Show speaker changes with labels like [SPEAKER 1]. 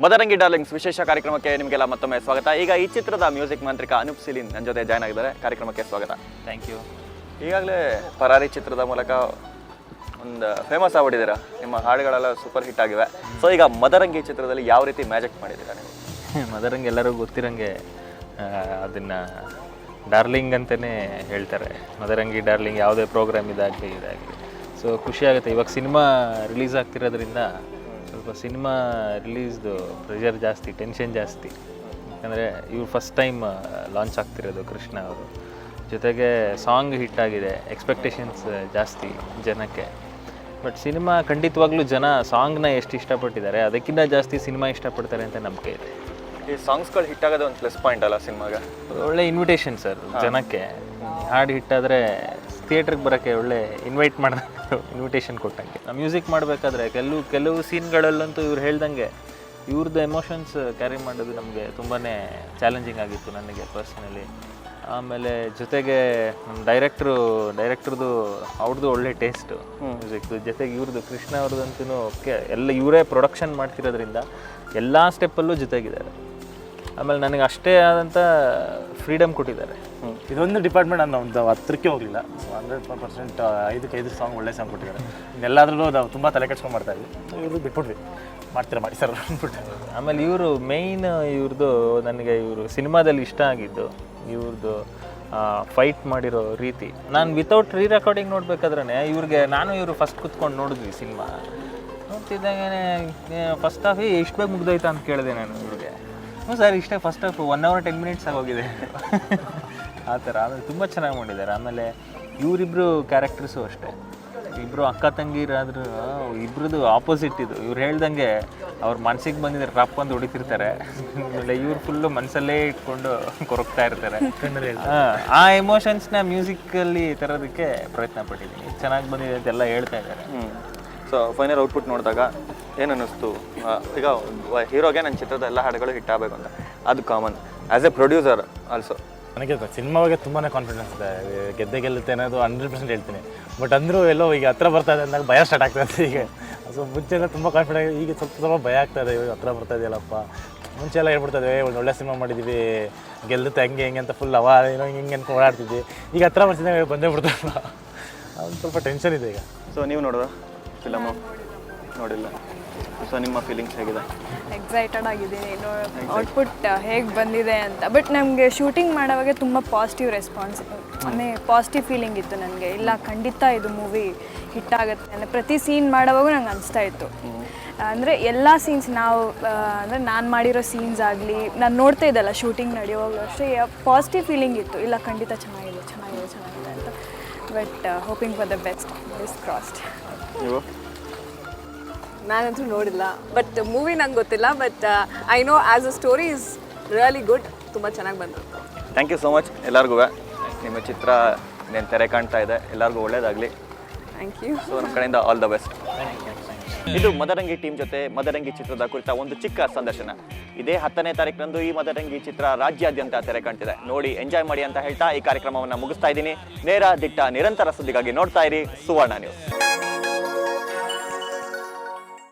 [SPEAKER 1] ಮದರಂಗಿ darlings ವಿಶೇಷ ಕಾರ್ಯಕ್ರಮಕ್ಕೆ ನಿಮಗೆಲ್ಲ ಮತ್ತೊಮ್ಮೆ ಸ್ವಾಗತ. ಈಗ ಈ ಚಿತ್ರದ ಮ್ಯೂಸಿಕ್ ಮಂತ್ರಿಕ ಅನೂಪ್ ಸಿಲಿನ್ ನನ್ನ ಜೊತೆ ಜಾಯ್ನ್ ಆಗಿದ್ದಾರೆ. ಕಾರ್ಯಕ್ರಮಕ್ಕೆ ಸ್ವಾಗತ.
[SPEAKER 2] Thank you.
[SPEAKER 1] ಈಗಾಗಲೇ ಪರಾರಿ ಚಿತ್ರದ ಮೂಲಕ ಒಂದು ಫೇಮಸ್ ಆಗ್ಬಿಟ್ಟಿದ್ದೀರಾ, ನಿಮ್ಮ ಹಾಡುಗಳೆಲ್ಲ ಸೂಪರ್ ಹಿಟ್ ಆಗಿವೆ. ಸೊ ಈಗ ಮದರಂಗಿ ಚಿತ್ರದಲ್ಲಿ ಯಾವ ರೀತಿ ಮ್ಯಾಜಿಕ್ ಮಾಡಿದ್ದೀರಾ ನೀವು?
[SPEAKER 2] ಮದರಂಗಿ ಎಲ್ಲರಿಗೂ ಗೊತ್ತಿರಂಗೆ ಅದನ್ನು ಡಾರ್ಲಿಂಗ್ ಅಂತಲೇ ಹೇಳ್ತಾರೆ. ಮದರಂಗಿ ಡಾರ್ಲಿಂಗ್ ಯಾವುದೇ ಪ್ರೋಗ್ರಾಮ್ ಇದಾಗಲಿ. ಸೊ ಖುಷಿ ಆಗುತ್ತೆ. ಇವಾಗ ಸಿನಿಮಾ ರಿಲೀಸ್ ಆಗ್ತಿರೋದ್ರಿಂದ ಸ್ವಲ್ಪ ಸಿನಿಮಾ ರಿಲೀಸ್ದು ಪ್ರೆಷರ್ ಜಾಸ್ತಿ, ಟೆನ್ಷನ್ ಜಾಸ್ತಿ. ಯಾಕಂದರೆ ಇವ್ರು ಫಸ್ಟ್ ಟೈಮ್ ಲಾಂಚ್ ಆಗ್ತಿರೋದು ಕೃಷ್ಣ ಅವರು. ಜೊತೆಗೆ ಸಾಂಗ್ ಹಿಟ್ ಆಗಿದೆ, ಎಕ್ಸ್ಪೆಕ್ಟೇಷನ್ಸ್ ಜಾಸ್ತಿ ಜನಕ್ಕೆ. ಬಟ್ ಸಿನಿಮಾ ಖಂಡಿತವಾಗ್ಲೂ ಜನ ಸಾಂಗ್ನ ಎಷ್ಟು ಇಷ್ಟಪಟ್ಟಿದ್ದಾರೆ ಅದಕ್ಕಿಂತ ಜಾಸ್ತಿ ಸಿನಿಮಾ ಇಷ್ಟಪಡ್ತಾರೆ ಅಂತ ನಂಬಿಕೆ ಇದೆ.
[SPEAKER 1] ಈ ಸಾಂಗ್ಸ್ಗಳು ಹಿಟ್ ಆಗೋದು ಒಂದು ಪ್ಲಸ್ ಪಾಯಿಂಟ್ ಅಲ್ಲ ಸಿನಿಮಾಗೆ?
[SPEAKER 2] ಒಳ್ಳೆ ಇನ್ವಿಟೇಷನ್ ಸರ್ ಜನಕ್ಕೆ. ಹಾಡು ಹಿಟ್ಟಾದರೆ ಥಿಯೇಟ್ರಿಗೆ ಬರೋಕ್ಕೆ ಒಳ್ಳೆ ಇನ್ವೈಟ್ ಮಾಡಿದಂಗೆ, ಇನ್ವಿಟೇಷನ್ ಕೊಟ್ಟಂಗೆ. ಮ್ಯೂಸಿಕ್ ಮಾಡಬೇಕಾದ್ರೆ ಕೆಲವು ಸೀನ್ಗಳಲ್ಲಂತೂ ಇವ್ರು ಹೇಳ್ದಂಗೆ ಇವ್ರದ್ದು ಎಮೋಷನ್ಸ್ ಕ್ಯಾರಿ ಮಾಡೋದು ನಮಗೆ ತುಂಬಾ ಚಾಲೆಂಜಿಂಗ್ ಆಗಿತ್ತು ನನಗೆ ಪರ್ಸ್ನಲಿ. ಆಮೇಲೆ ಜೊತೆಗೆ ನಮ್ಮ ಡೈರೆಕ್ಟ್ರದ್ದು ಅವ್ರದ್ದು ಒಳ್ಳೆ ಟೇಸ್ಟು ಮ್ಯೂಸಿಕ್ದು. ಜೊತೆಗೆ ಇವ್ರದ್ದು ಕೃಷ್ಣ ಅವ್ರದ್ದಂತೂ ಎಲ್ಲ ಇವರೇ ಪ್ರೊಡಕ್ಷನ್ ಮಾಡ್ತಿರೋದ್ರಿಂದ ಎಲ್ಲ ಸ್ಟೆಪ್ಪಲ್ಲೂ ಜೊತೆಗಿದ್ದಾರೆ. ಆಮೇಲೆ ನನಗೆ ಅಷ್ಟೇ ಆದಂಥ ಫ್ರೀಡಮ್ ಕೊಟ್ಟಿದ್ದಾರೆ.
[SPEAKER 3] ಇದೊಂದು ಡಿಪಾರ್ಟ್ಮೆಂಟ್ ನಾನು ಒಂದು 10ಕ್ಕೆ ಹೋಗಲಿಲ್ಲ. 100% 5 ಸಾಂಗ್ ಒಳ್ಳೆ ಸಾಂಗ್ ಕೊಟ್ಟಿದ್ದಾರೆ. ಇನ್ನೆಲ್ಲದ್ರಲ್ಲೂ ನಾವು ತುಂಬ ತಲೆ ಕೆಡ್ಸ್ಕೊಂಡು ಮಾಡ್ತಾ ಇದ್ವಿ. ಇವರು ಬಿಟ್ಬಿಟ್ವಿ, ಮಾಡಿ ಸರ್ ಅಂದ್ಬಿಟ್ಟು.
[SPEAKER 2] ಆಮೇಲೆ ಇವರು ಮೇಯ್ನ್ ಇವ್ರದ್ದು ನನಗೆ ಇವರು ಸಿನಿಮಾದಲ್ಲಿ ಇಷ್ಟ ಆಗಿದ್ದು ಇವ್ರದ್ದು ಫೈಟ್ ಮಾಡಿರೋ ರೀತಿ. ನಾನು ವಿತೌಟ್ ರೆಕಾರ್ಡಿಂಗ್ ನೋಡ್ಬೇಕಾದ್ರೆ ಇವರು ಫಸ್ಟ್ ಕುತ್ಕೊಂಡು ನೋಡಿದ್ವಿ ಸಿನಿಮಾ. ನೋಡ್ತಿದ್ದಾಗೇ ಫಸ್ಟ್ ಹಾಫ್ ಎಷ್ಟು ಬೇಗ ಮುಗ್ದೋಯ್ತಾ ಅಂತ ಕೇಳಿದೆ ನಾನು ಇವ್ರಿಗೆ. ಹ್ಞೂ ಸರ್ ಇಷ್ಟೇ ಫಸ್ಟ್ ಹಾಫ್ 1 hour 10 minutes ಆಗೋಗಿದೆ ಆ ಥರ. ಆಮೇಲೆ ತುಂಬ ಚೆನ್ನಾಗಿ ಮಾಡಿದ್ದಾರೆ. ಆಮೇಲೆ ಇವರಿಬ್ಬರು ಕ್ಯಾರೆಕ್ಟರ್ಸು ಅಷ್ಟೇ, ಇಬ್ಬರು ಅಕ್ಕ ತಂಗಿರಾದ್ರೂ ಇಬ್ಬರದು ಆಪೋಸಿಟ್ ಇದು. ಇವ್ರು ಹೇಳ್ದಂಗೆ ಅವ್ರ ಮನ್ಸಿಗೆ ಬಂದಿದ್ದಾರೆ, ರಪ್ ಅಂತ ಹೊಡಿತಿರ್ತಾರೆ. ಆಮೇಲೆ ಇವ್ರು ಫುಲ್ಲು ಮನಸ್ಸಲ್ಲೇ ಇಟ್ಕೊಂಡು ಕೊರಗ್ತಾ ಇರ್ತಾರೆ. ಆ ಎಮೋಷನ್ಸ್ನ ಮ್ಯೂಸಿಕಲ್ಲಿ ತರೋದಕ್ಕೆ ಪ್ರಯತ್ನ ಪಟ್ಟಿದ್ದೀನಿ. ಚೆನ್ನಾಗಿ ಬಂದಿದೆ ಅಂತೆಲ್ಲ ಹೇಳ್ತಾ ಇದ್ದಾರೆ.
[SPEAKER 1] ಸೊ ಫೈನಲ್ ಔಟ್ಪುಟ್ ನೋಡಿದಾಗ ಏನು ಅನ್ನಿಸ್ತು? ಈಗ ಹೀರೋಗೆ ನನ್ನ ಚಿತ್ರದ ಎಲ್ಲ ಹಾಡುಗಳು ಹಿಟ್ ಆಗಬೇಕು ಅಂತ, ಅದು common. As A producer also
[SPEAKER 3] ನನಗೆ ಸಿನಿಮಾ ಬಗ್ಗೆ ತುಂಬಾ ಕಾನ್ಫಿಡೆನ್ಸ್ ಇದೆ. ಗೆದ್ದೆ ಅನ್ನೋದು 100% ಹೇಳ್ತೀನಿ. ಬಟ್ ಅಂದರೂ ಎಲ್ಲೋ ಈಗ ಹತ್ರ ಬರ್ತಾ ಇದೆ ಅಂದಾಗ ಭಯ ಸ್ಟಾರ್ಟ್ ಆಗ್ತಾಯಿದೆ ಈಗ. ಸೊ ಮುಂಚೆ ಎಲ್ಲ ತುಂಬ ಕಾನ್ಫಿಡೆಂಟ್, ಈಗ ಸ್ವಲ್ಪ ಭಯ ಆಗ್ತಾಯಿದೆ. ಇವಾಗ ಹತ್ರ ಬರ್ತಾ ಇದೆಯಲ್ಲಪ್ಪ. ಮುಂಚೆ ಎಲ್ಲ ಹೇಳ್ಬಿಡ್ತದೆ ಒಂದು ಒಳ್ಳೆ ಸಿನಿಮಾ ಮಾಡಿದ್ದೀವಿ, ಗೆಲ್ಲುತ್ತೆ ಹಂಗೆ ಹಿಂಗೆ ಅಂತ ಫುಲ್ ಏನೋ ಹಿಂಗೆ ಅನ್ಕೊಂಡು ಓಡಾಡ್ತಿದ್ವಿ. ಈಗ ಹತ್ರ ಬರ್ತಿದ್ದಾಗ ಬಂದೇ ಬಿಡ್ತಾರಲ್ಲ, ಒಂದು ಸ್ವಲ್ಪ ಟೆನ್ಷನ್ ಇದೆ ಈಗ.
[SPEAKER 1] ಸೊ ನೀವು ನೋಡಿದ್ರ ಫಿಲಮು? ನೋಡಿಲ್ಲ. ಸೊ ನಿಮ್ಮ ಫೀಲಿಂಗ್ಸ್ ಹೇಗಿದೆ?
[SPEAKER 4] ಎಕ್ಸೈಟೆಡ್ ಆಗಿದ್ದೀನಿ ಔಟ್ಪುಟ್ ಹೇಗೆ ಬಂದಿದೆ ಅಂತ. ಬಟ್ ನಮಗೆ ಶೂಟಿಂಗ್ ಮಾಡೋವಾಗ ತುಂಬ ಪಾಸಿಟಿವ್ ರೆಸ್ಪಾನ್ಸ್, ಅಂದರೆ ಪಾಸಿಟಿವ್ ಫೀಲಿಂಗ್ ಇತ್ತು ನನಗೆ. ಇಲ್ಲ ಖಂಡಿತ ಇದು ಮೂವಿ ಹಿಟ್ಟಾಗುತ್ತೆ ಅಂದರೆ ಪ್ರತಿ ಸೀನ್ ಮಾಡೋವಾಗೂ ನಂಗೆ ಅನಿಸ್ತಾ ಇತ್ತು. ಅಂದರೆ ಎಲ್ಲ ಸೀನ್ಸ್ ಅಂದರೆ ನಾನು ಮಾಡಿರೋ ಸೀನ್ಸ್ ಆಗಲಿ, ನಾನು ನೋಡ್ತಾ ಇದ್ದಲ್ಲ ಶೂಟಿಂಗ್ ನಡೆಯುವಾಗಲೂ ಅಷ್ಟೇ ಪಾಸಿಟಿವ್ ಫೀಲಿಂಗ್ ಇತ್ತು. ಇಲ್ಲ ಖಂಡಿತ ಚೆನ್ನಾಗಿದೆ ಅಂತ. But hoping for the best, is crossed.
[SPEAKER 1] ನೀವು?
[SPEAKER 5] ನಾನಂತೂ ನೋಡಿಲ್ಲ, ಬಟ್ ಮೂವಿ ನಂಗೆ ಗೊತ್ತಿಲ್ಲ. But I know as a story is really good. ತುಂಬ ಚೆನ್ನಾಗಿ ಬಂತು.
[SPEAKER 1] ಥ್ಯಾಂಕ್ ಯು ಸೋ ಮಚ್ ಎಲ್ಲರಿಗೂ. ನಿಮ್ಮ ಚಿತ್ರ నేను ತೆರೆ ಕಾಣ್ತಾ ಇದೆ. ಎಲ್ಲರಿಗೂ ಒಳ್ಳೇದಾಗಲಿ.
[SPEAKER 5] Thank you.
[SPEAKER 1] ಸೊ ನಮ್ಮ ಕಡೆಯಿಂದ ಆಲ್ ದ ಬೆಸ್ಟ್. ಇದು ಮದರಂಗಿ ಟೀಮ್ ಜೊತೆ ಮದರಂಗಿ ಚಿತ್ರದ ಕುರಿತ ಒಂದು ಚಿಕ್ಕ ಸಂದರ್ಶನ. ಇದೇ 10ನೇ ತಾರೀಕಿನಂದು ಈ ಮದರಂಗಿ ಚಿತ್ರ ರಾಜ್ಯಾದ್ಯಂತ ತೆರೆ ಕಾಣ್ತಿದೆ. ನೋಡಿ, ಎಂಜಾಯ್ ಮಾಡಿ ಅಂತ ಹೇಳ್ತಾ ಈ ಕಾರ್ಯಕ್ರಮವನ್ನು ಮುಗಿಸ್ತಾ ಇದ್ದೀನಿ. ನೇರ ದಿಟ್ಟ ನಿರಂತರ ಸುದ್ದಿಗಾಗಿ ನೋಡ್ತಾ ಇರಿ ಸುವರ್ಣ ನ್ಯೂಸ್.